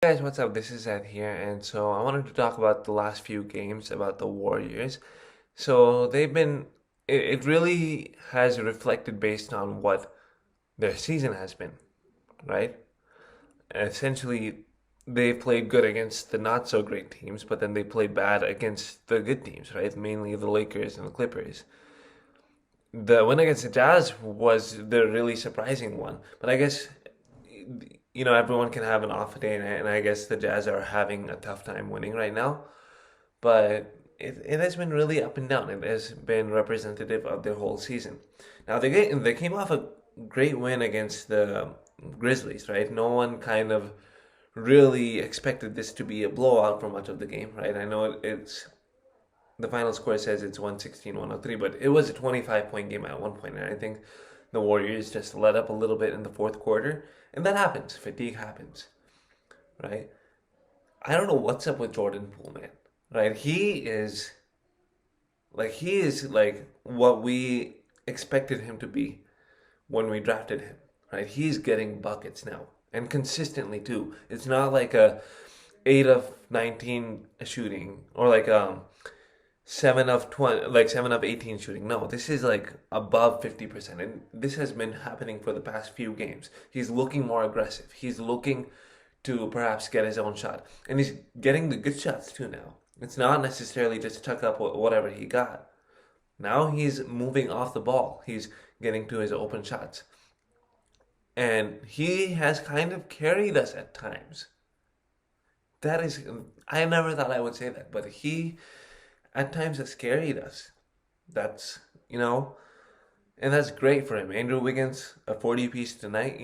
Hey guys, what's up? This is Ed here, and so I wanted to talk about the last few games about the Warriors. So it really has reflected based on what their season has been, right? Essentially, they played good against the not so great teams, but then they played bad against the good teams, right? Mainly the Lakers and the Clippers. The win against the Jazz was the really surprising one, but I guess everyone can have an off day, and I guess the Jazz are having a tough time winning right now. But it has been really up and down. It has been representative of their whole season. Now they came off a great win against the Grizzlies, right? No one kind of really expected this to be a blowout for much of the game, right? I know it's the final score says it's 116-103, but it was a 25-point game at one point, and I think the Warriors just let up a little bit in the fourth quarter, and that happens. Fatigue happens, right? I don't know what's up with Jordan Poole, man. Right? He is like what we expected him to be when we drafted him. Right? He's getting buckets now. And consistently too. It's not like a 8 of 19 shooting or like 7 of 20, like 7 of 18 shooting. No, this is like above 50%, and this has been happening for the past few games. He's looking more aggressive. He's looking to perhaps get his own shot, and he's getting the good shots too now. It's not necessarily just tuck up whatever he got. Now he's moving off the ball. He's getting to his open shots. And he has kind of carried us at times. That is, I never thought I would say that, but he at times has carried us. That's, you know, and that's great for him. Andrew Wiggins, a 40 piece tonight,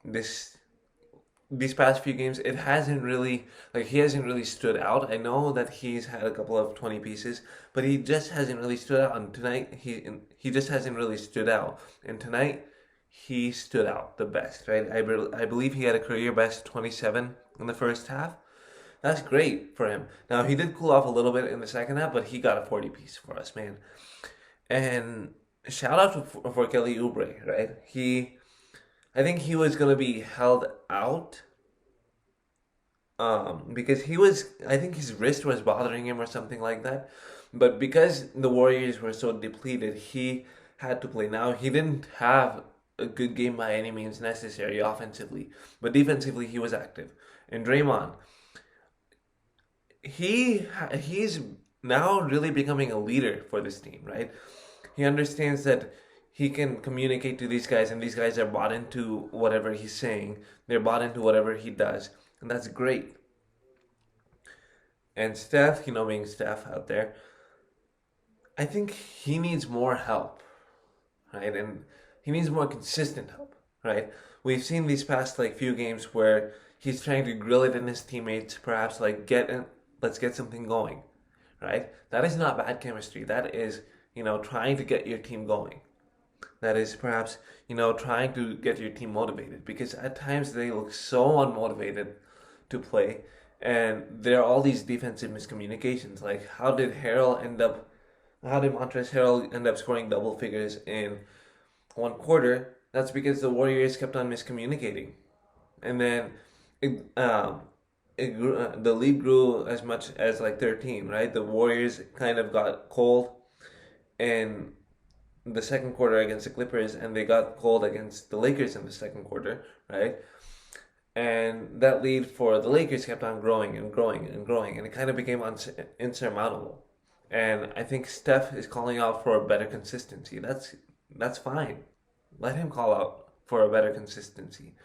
this these past few games, it hasn't really like he hasn't really stood out. I know that he's had a couple of 20 pieces, but he just hasn't really stood out. And tonight he just hasn't really stood out. And tonight he stood out the best, right? I believe he had a career best 27 in the first half. That's great for him. Now he did cool off a little bit in the second half, but he got a 40 piece for us, man. And shout out for Kelly Oubre, right? I think he was gonna be held out, because I think his wrist was bothering him or something like that. But because the Warriors were so depleted, he had to play. Now he didn't have a good game by any means necessary offensively, but defensively he was active. And Draymond, he's now really becoming a leader for this team, right? He understands that he can communicate to these guys, and these guys are bought into whatever he's saying. They're bought into whatever he does, and that's great. And Steph, being Steph out there, I think he needs more help, right? And he needs more consistent help, right? We've seen these past like few games where he's trying to grill it in his teammates, perhaps like let's get something going, right? That is not bad chemistry. That is, trying to get your team going. That is perhaps, trying to get your team motivated, because at times they look so unmotivated to play, and there are all these defensive miscommunications. Like, how did Montrezl Harrell end up scoring double figures in one quarter? That's because the Warriors kept on miscommunicating, and then the lead grew as much as like 13, right? The Warriors kind of got cold in the second quarter against the Clippers, and they got cold against the Lakers in the second quarter, right? And that lead for the Lakers kept on growing and growing and growing, and it kind of became insurmountable. And I think Steph is calling out for a better consistency. That's fine. Let him call out for a better consistency.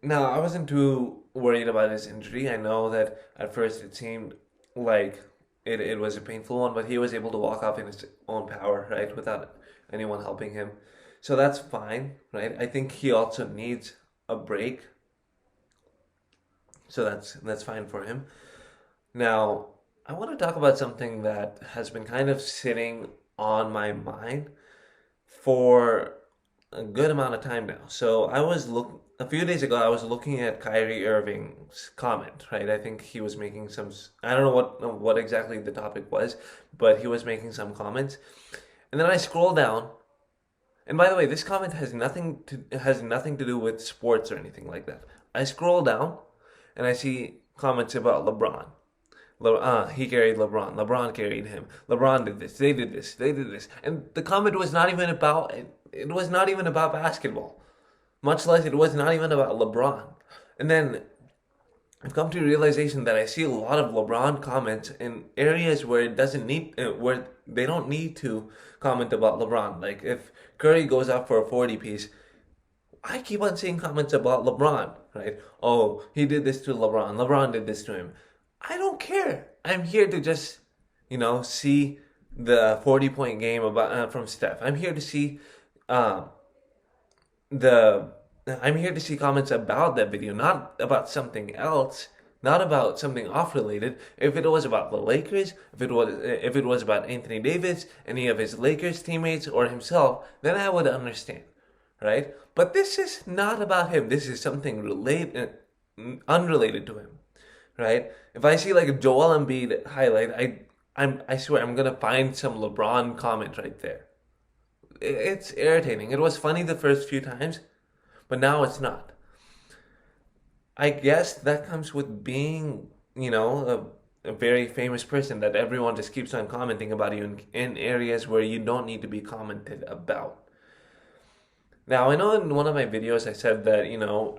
Now, I wasn't too worried about his injury. I know that at first it seemed like it was a painful one, but he was able to walk off in his own power, right, without anyone helping him. So that's fine, right? I think he also needs a break, so that's fine for him. Now, I want to talk about something that has been kind of sitting on my mind for a good amount of time now. So a few days ago. I was looking at Kyrie Irving's comment. Right, I think he was making some. I don't know what exactly the topic was, but he was making some comments, and then I scroll down. And by the way, this comment has nothing to do with sports or anything like that. I scroll down, and I see comments about LeBron. He carried LeBron. LeBron carried him. LeBron did this. They did this. They did this. And the comment was not even about it. It was not even about basketball. Much less it was not even about LeBron. And then I've come to the realization that I see a lot of LeBron comments in areas where it doesn't need, where they don't need to comment about LeBron. Like if Curry goes up for a 40 piece, I keep on seeing comments about LeBron, right? Oh, he did this to LeBron. LeBron did this to him. I don't care. I'm here to just, see the 40-point game from Steph. Uh, the I'm here to see comments about that video, not about something else, not about something off related. If it was about the Lakers, if it was about Anthony Davis, any of his Lakers teammates or himself, then I would understand, right? But this is not about him. This is something unrelated to him, right? If I see like a Joel Embiid highlight, I swear I'm gonna find some LeBron comment right there. It's irritating. It was funny the first few times, but now it's not. I guess that comes with being, a very famous person that everyone just keeps on commenting about you in areas where you don't need to be commented about. Now, I know in one of my videos I said that,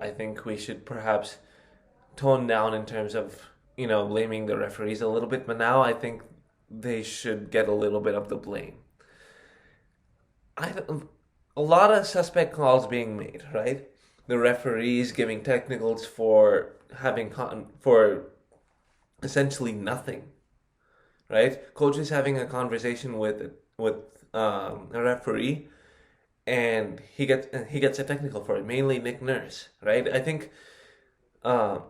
I think we should perhaps tone down in terms of, blaming the referees a little bit, but now I think they should get a little bit of the blame. I A lot of suspect calls being made, right? The referees giving technicals for for essentially nothing, right? Coaches having a conversation with a referee, and he gets a technical for it. Mainly Nick Nurse, right? Uh,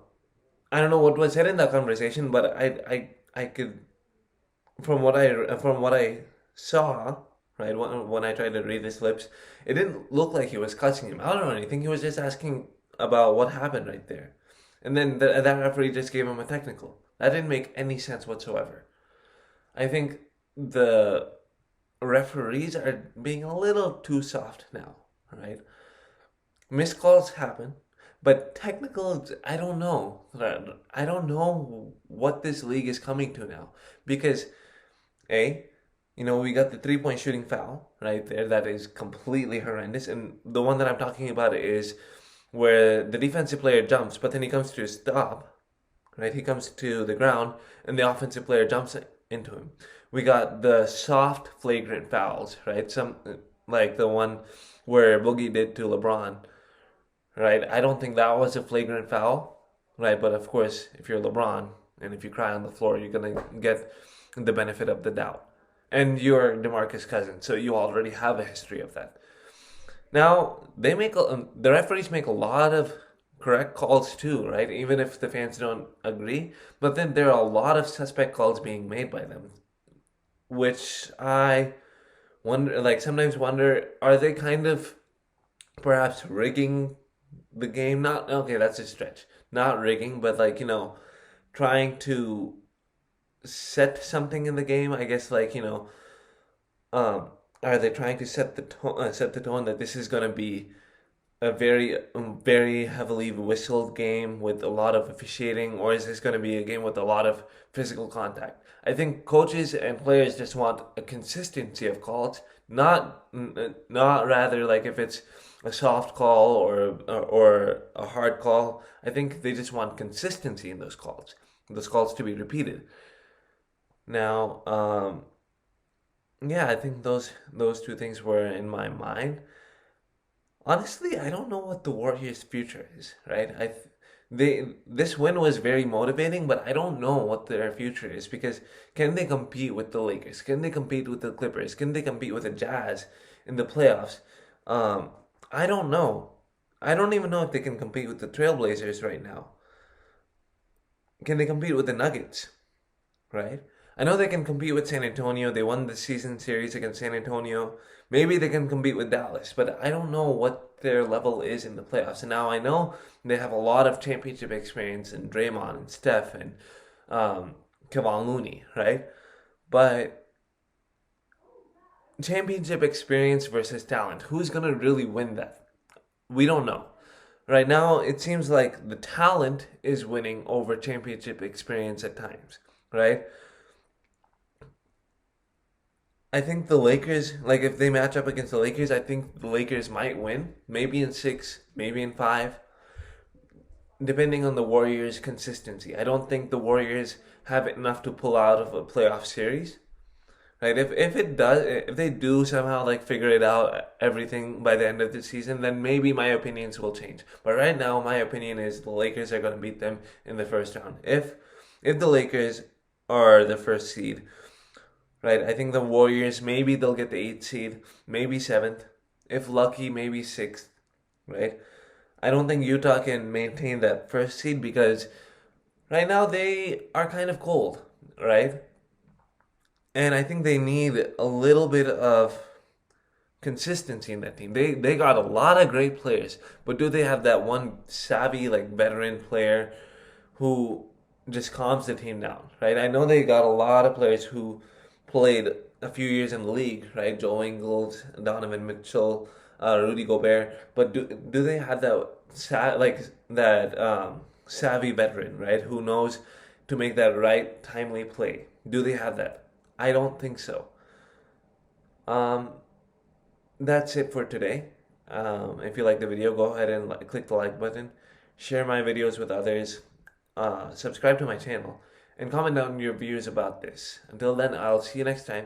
I don't know what was said in that conversation, but I could from what I saw, right, when I tried to read his lips, it didn't look like he was cussing him out or anything. He was just asking about what happened right there, and then that referee just gave him a technical. That didn't make any sense whatsoever. I think the referees are being a little too soft now, right? Missed calls happen, but technicals, I don't know. I don't know what this league is coming to now because A, we got the 3-point shooting foul right there. That is completely horrendous. And the one that I'm talking about is where the defensive player jumps, but then he comes to a stop, right? He comes to the ground, and the offensive player jumps into him. We got the soft, flagrant fouls, right? Some like the one where Boogie did to LeBron, right? I don't think that was a flagrant foul, right? But of course, if you're LeBron and if you cry on the floor, you're gonna get the benefit of the doubt. And you're DeMarcus Cousins, so you already have a history of that. Now the referees make a lot of correct calls too, right? Even if the fans don't agree, but then there are a lot of suspect calls being made by them, which I wonder, like sometimes wonder, are they kind of perhaps rigging the game? Not okay, that's a stretch. Not rigging, but like trying to set something in the game. I guess um, are they trying to set the tone that this is gonna be a very heavily whistled game with a lot of officiating, or is this going to be a game with a lot of physical contact? I think coaches and players just want a consistency of calls, not rather like if it's a soft call or a hard call. I think they just want consistency in those calls to be repeated. Now, yeah, I think those two things were in my mind. Honestly, I don't know what the Warriors' future is, right? This win was very motivating, but I don't know what their future is because can they compete with the Lakers? Can they compete with the Clippers? Can they compete with the Jazz in the playoffs? Um, I don't know. I don't even know if they can compete with the Trailblazers right now. Can they compete with the Nuggets? Right? I know they can compete with San Antonio. They won the season series against San Antonio. Maybe they can compete with Dallas, but I don't know what their level is in the playoffs. And now I know they have a lot of championship experience in Draymond and Steph and um, Kevon Looney, right? But championship experience versus talent, who's gonna really win that? We don't know. Right now, it seems like the talent is winning over championship experience at times, right? I think the Lakers, like if they match up against the Lakers, I think the Lakers might win. Maybe in six, maybe in five, depending on the Warriors' consistency. I don't think the Warriors have enough to pull out of a playoff series. Right? If they do somehow like figure it out everything by the end of the season, then maybe my opinions will change. But right now, my opinion is the Lakers are going to beat them in the first round. If the Lakers are the first seed, right? I think the Warriors maybe they'll get the eighth seed, maybe seventh, if lucky, maybe sixth, right? I don't think Utah can maintain that first seed because right now they are kind of cold, right? And I think they need a little bit of consistency in that team. They got a lot of great players, but do they have that one savvy like veteran player who just calms the team down, right? I know they got a lot of players who played a few years in the league, right? Joe Ingles, Donovan Mitchell, Rudy Gobert, but do they have that savvy veteran, right? Who knows to make that right timely play? Do they have that? I don't think so. Um, that's it for today. If you like the video, go ahead and click the like button, share my videos with others, subscribe to my channel, and comment down your views about this. Until then, I'll see you next time.